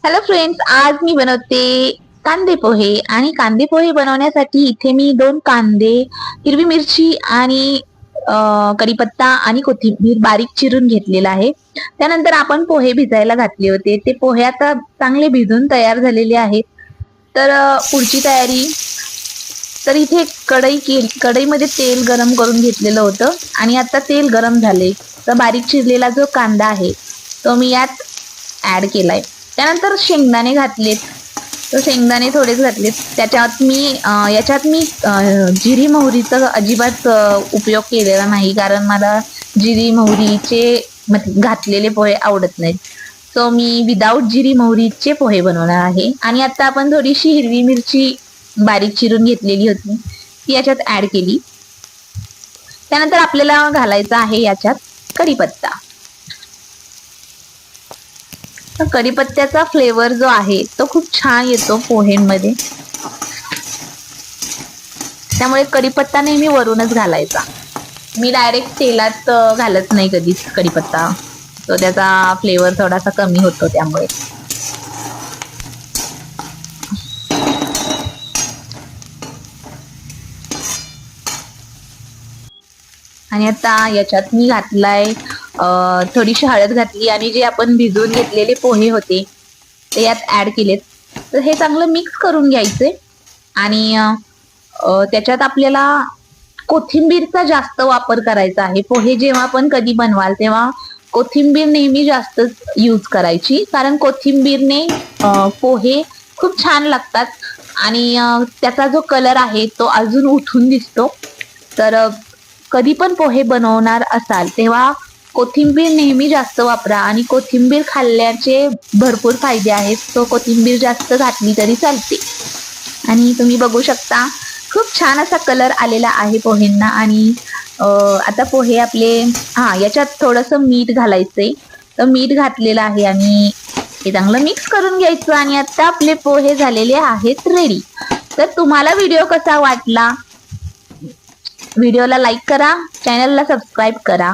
Hello friends, आज मी बनवते कांदे पोहे. आणि कांदे पोहे बनवण्यासाठी इथे मी 2 कांदे, हिरवी मिरची आणि कढीपत्ता आणि कोथिंबीर बारीक चिरून घेतलेला आहे. त्यानंतर आपण पोहे भिजायला घातले होते. ते पोहे आता चांगले भिजून तयार झालेले आहेत. तर पुढची तयारी, तर इथे कढईमध्ये तेल गरम करून घेतलेलं होतं आणि आता तेल गरम झाले तर बारीक चिरलेला जो कांदा आहे तो मी यात ऍड केलाय. त्यानंतर शेंगदाणे घातलेत, तर शेंगदाणे थोडेच घातलेत. याच्यात मी जिरी मोहरीचा अजिबात उपयोग केलेला नाही, कारण मला जिरी मोहरीचे घातलेले पोहे आवडत नाहीत. सो मी विदाऊट जिरी मोहरीचे पोहे बनवणार आहे. आणि आता आपण थोडीशी हिरवी मिरची बारीक चिरून घेतलेली होती ती याच्यात ऍड केली. त्यानंतर आपल्याला घालायचा आहे याच्यात कढीपत्ता. कढीपत्त्याचा फ्लेवर जो आहे तो खूप छान येतो पोहेमध्ये, त्यामुळे कढीपत्ता नेहमी वरूनच घालायचा. मी डायरेक्ट तेलात घालत नाही कधीच कढीपत्ता, तो त्याचा फ्लेवर थोडासा कमी होतो त्यामुळे. आणि आता याच्यात मी घातलाय थोडीशी हळद घातली आणि जे आपण भिजवून घेतलेले पोहे होते ते यात ऍड केलेत. तर हे चांगलं मिक्स करून घ्यायचे. आणि त्याच्यात आपल्याला कोथिंबीरचा जास्त वापर करायचा आहे. पोहे जेव्हा आपण कधी बनवाल तेव्हा कोथिंबीर नेहमी जास्त यूज करायची, कारण कोथिंबीरने पोहे खूप छान लागतात आणि त्याचा जो कलर आहे तो अजून उठून दिसतो. तर कधी पण पोहे बनवणार असाल तेव्हा कोथिंबीर नेहमी जास्त वापरा. आणि कोथिंबीर खाल्ल्याचे भरपूर फायदे आहेत, तो कोथिंबीर जास्त घातली तरी चालते. आणि तुम्ही बघू शकता खूप छान असा कलर आलेला आहे पोहेंना. आणि आता पोहे आपले, याच्यात थोडंसं मीठ घालायचंय, तर मीठ घातलेलं आहे आणि हे चांगलं मिक्स करून घ्यायचं. आणि आता आपले पोहे झालेले आहेत रेडी. तर तुम्हाला व्हिडिओ कसा वाटला? व्हिडिओला लाईक करा, चॅनलला सबस्क्राईब करा.